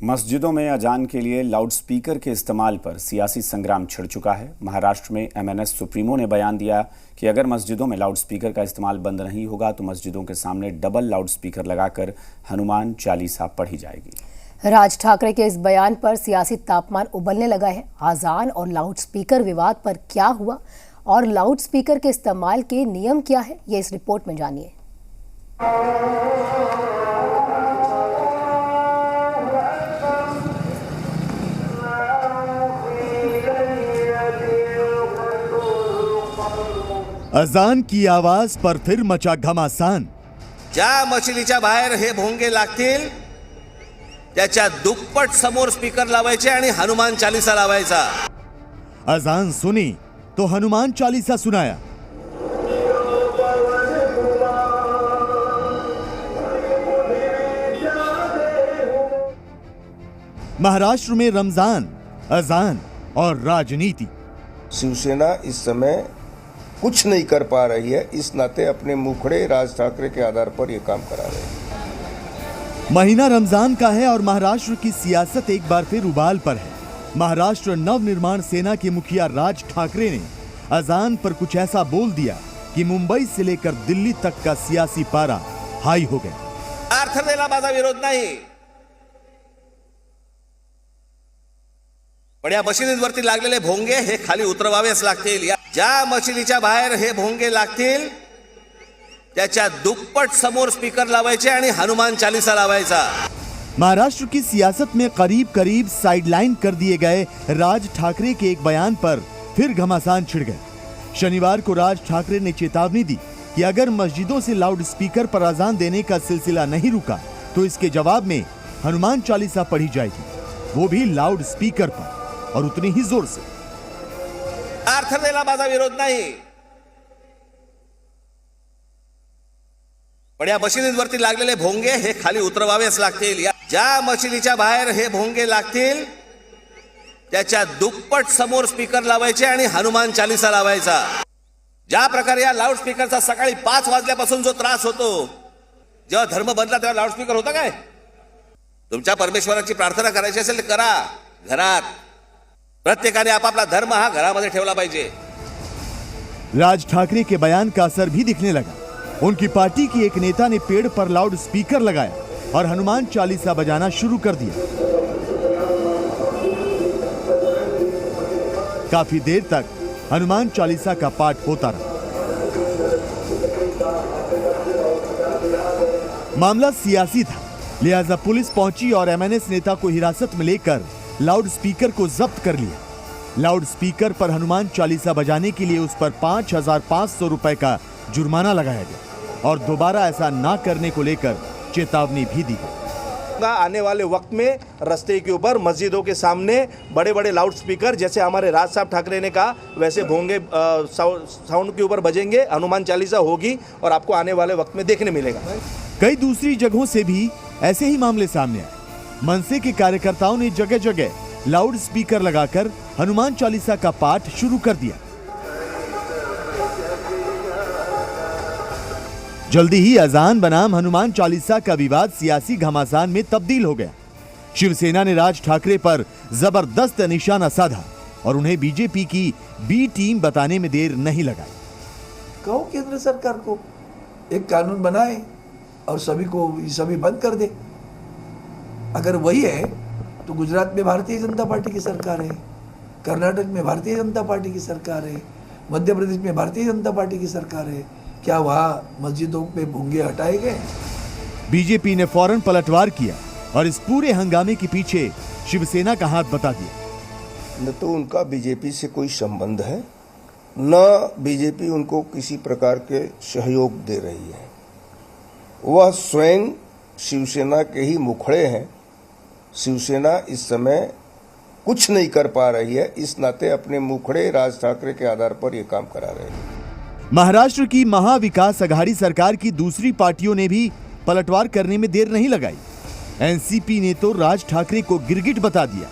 मस्जिदों में अजान के लिए लाउडस्पीकर के इस्तेमाल पर सियासी संग्राम छिड़ चुका है। महाराष्ट्र में एमएनएस सुप्रीमो ने बयान दिया कि अगर मस्जिदों में लाउडस्पीकर का इस्तेमाल बंद नहीं होगा तो मस्जिदों के सामने डबल लाउडस्पीकर लगाकर हनुमान चालीसा पढ़ी जाएगी। राज ठाकरे के इस बयान पर सियासी तापमान उबलने लगा है। अजान और लाउडस्पीकर विवाद पर क्या हुआ और लाउडस्पीकर के इस्तेमाल के नियम क्या है, ये इस रिपोर्ट में जानिए। अजान की आवाज पर फिर मचा घमासान। ज्या मशिदीच्या बाहेर हे भोंगे लागतील त्याच्या दुप्पट समोर स्पीकर लावायचे आणि हनुमान चालीसा लावायचा। अजान सुनी तो हनुमान चालीसा सुनाया। महाराष्ट्र में रमजान, अजान और राजनीति। शिवसेना इस समय कुछ नहीं कर पा रही है, इस नाते अपने मुखड़े राज ठाकरे के आधार पर यह काम करा रहे हैं। महीना रमजान का है और महाराष्ट्र की सियासत एक बार फिर उबाल पर है। महाराष्ट्र नवनिर्माण सेना के मुखिया राज ठाकरे ने अजान पर कुछ ऐसा बोल दिया कि मुंबई से लेकर दिल्ली तक का सियासी पारा हाई हो गया। अर्थाला माझा विरोध नाही, पण या मशिदींवरती लागलेले भोंगे हे खाली उतरवावेच लागतील। ज्या मशिदीच्या बाहेर हे भोंगे लागतील त्याच्या दुप्पट समोर स्पीकर लावायचे आणि हनुमान चालीसा लावायचा। महाराष्ट्र की सियासत में करीब करीब साइडलाइन कर दिए गए राज ठाकरे के एक बयान पर फिर घमासान छिड़ गए। शनिवार को राज ठाकरे ने चेतावनी दी कि अगर मस्जिदों से लाउड स्पीकर पर अजान देने का सिलसिला नहीं रुका तो इसके जवाब में हनुमान चालीसा पढ़ी जाएगी, वो भी लाउड स्पीकर पर और उतनी ही जोर से। अर्थाला माझा विरोध नाही, पण या मशिदींवरती लागलेले भोंगे हे खाली उतरवावेच लागतील। ज्या मशिदीच्या बाहेर हे भोंगे लागतील त्याच्या दुप्पट समोर स्पीकर लावायचे आणि हनुमान चालीसा लावायचा। ज्या प्रकारे या लाउड स्पीकरचा सकाळी 5 वाजल्यापासून जो त्रास होतो, जेव्हा धर्म बदला तेव्हा लाउड स्पीकर होता काय? तुमच्या परमेश्वराची प्रार्थना करायची असेल तर करा घरात। प्रत्येकाने आपापला धर्म हा घरामध्ये ठेवला पाहिजे। राज ठाकरे के बयान का असर भी दिखने लगा। उनकी पार्टी की एक नेता ने पेड़ पर लाउड स्पीकर लगाया और हनुमान चालीसा बजाना शुरू कर दिया। काफी देर तक हनुमान चालीसा का पाठ होता रहा। मामला सियासी था, लिहाजा पुलिस पहुंची और एमएनएस नेता को हिरासत में लेकर लाउड स्पीकर को जब्त कर लिया। लाउड स्पीकर पर हनुमान चालीसा बजाने के लिए उस पर 5,500 रुपए का जुर्माना लगाया गया और दोबारा ऐसा ना करने को लेकर चेतावनी भी दी गई। आने वाले वक्त में रास्ते के ऊपर मस्जिदों के सामने बड़े बड़े लाउड स्पीकर, जैसे हमारे राज साहब ठाकरे ने कहा, वैसे भोंगे साउंड के ऊपर बजेंगे, हनुमान चालीसा होगी और आपको आने वाले वक्त में देखने मिलेगा। कई दूसरी जगहों से भी ऐसे ही मामले सामने आए। मनसे के कार्यकर्ताओं ने जगह जगह लाउड स्पीकर लगाकर हनुमान चालीसा का पाठ शुरू कर दिया। जल्दी ही अजान बनाम हनुमान चालीसा का विवाद सियासी घमासान में तब्दील हो गया। शिवसेना ने राज ठाकरे पर जबरदस्त निशाना साधा और उन्हें बीजेपी की बी टीम बताने में देर नहीं लगाई। कहो केंद्र सरकार को एक कानून बनाए और सभी बंद कर दे। अगर वही है तो गुजरात में भारतीय जनता पार्टी की सरकार है, कर्नाटक में भारतीय जनता पार्टी की सरकार है, मध्य प्रदेश में भारतीय जनता पार्टी की सरकार है। क्या वहाँ मस्जिदों पे भोंगे हटाए गए? बीजेपी ने फौरन पलटवार किया और इस पूरे हंगामे के पीछे शिवसेना का हाथ बता दिया। न तो उनका बीजेपी से कोई संबंध है, न बीजेपी उनको किसी प्रकार के सहयोग दे रही है। वह स्वयं शिवसेना के ही मुखड़े हैं। शिवसेना इस समय कुछ नहीं कर पा रही है, इस नाते अपने मुखड़े राज ठाकरे के आधार पर यह काम करा रहे हैं। महाराष्ट्र की महाविकास अघाड़ी सरकार की दूसरी पार्टियों ने भी पलटवार करने में देर नहीं लगाई। एनसीपी ने तो राज ठाकरे को गिरगिट बता दिया।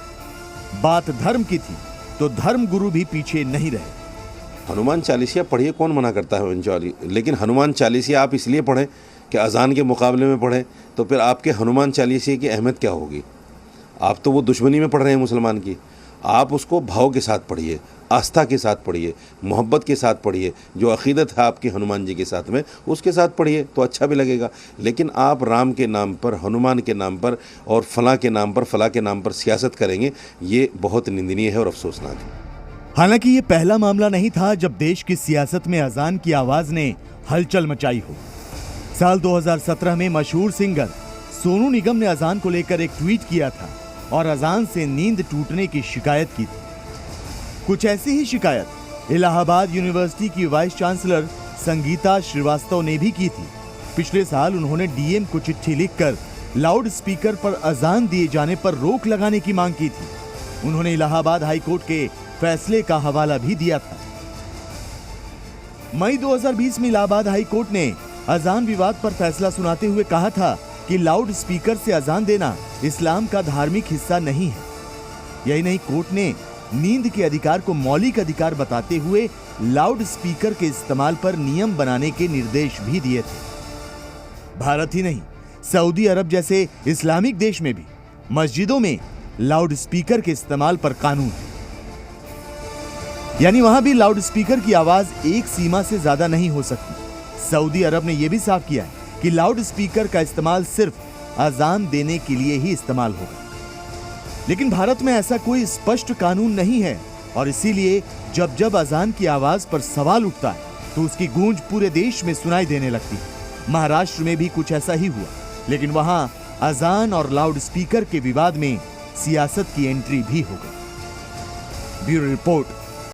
बात धर्म की थी तो धर्म गुरु भी पीछे नहीं रहे। हनुमान चालीसा पढ़िए, कौन मना करता है, लेकिन हनुमान चालीसा आप इसलिए पढ़ें कि अजान के मुकाबले में पढ़ें, तो फिर आपके हनुमान चालीसा की अहमियत क्या होगी? आप तो वो दुश्मनी में पढ़ रहे हैं मुसलमान की। आप उसको भाव के साथ पढ़िए, आस्था के साथ पढ़िए, मोहब्बत के साथ पढ़िए। जो अक़ीदत है आपकी हनुमान जी के साथ में, उसके साथ पढ़िए तो अच्छा भी लगेगा। लेकिन आप राम के नाम पर, हनुमान के नाम पर और फलां के नाम पर, फलां के नाम पर सियासत करेंगे, ये बहुत निंदनीय है और अफसोसनाक है। हालांकि ये पहला मामला नहीं था जब देश की सियासत में अजान की आवाज ने हलचल मचाई हो। साल 2017 में मशहूर सिंगर सोनू निगम ने अजान को लेकर एक ट्वीट किया था और अजान से नींद टूटने की शिकायत की थी। कुछ ऐसी ही शिकायत इलाहाबाद यूनिवर्सिटी की वाइस चांसलर संगीता श्रीवास्तव ने भी की थी। पिछले साल उन्होंने डीएम को चिट्ठी लिखकर लाउड स्पीकर पर अजान दिए जाने पर रोक लगाने की मांग की थी। उन्होंने इलाहाबाद हाईकोर्ट के फैसले का हवाला भी दिया था। मई 2020 में इलाहाबाद हाईकोर्ट ने अजान विवाद पर फैसला सुनाते हुए कहा था कि लाउड स्पीकर से अजान देना इस्लाम का धार्मिक हिस्सा नहीं है। यही नहीं, कोर्ट ने नींद के अधिकार को मौलिक अधिकार बताते हुए लाउड स्पीकर के इस्तेमाल पर नियम बनाने के निर्देश भी दिए थे। भारत ही नहीं, सऊदी अरब जैसे इस्लामिक देश में भी मस्जिदों में लाउड स्पीकर के इस्तेमाल पर कानून है। यानी वहां भी लाउड स्पीकर की आवाज एक सीमा से ज्यादा नहीं हो सकती। सऊदी अरब ने यह भी साफ किया है कि लाउड स्पीकर का इस्तेमाल सिर्फ अजान देने के लिए ही इस्तेमाल होगा। लेकिन भारत में ऐसा कोई स्पष्ट कानून नहीं है और इसीलिए जब जब अजान की आवाज पर सवाल उठता है तो उसकी गूंज पूरे देश में सुनाई देने लगती है। महाराष्ट्र में भी कुछ ऐसा ही हुआ, लेकिन वहां अजान और लाउड स्पीकर के विवाद में सियासत की एंट्री भी हो गई। Bureau report,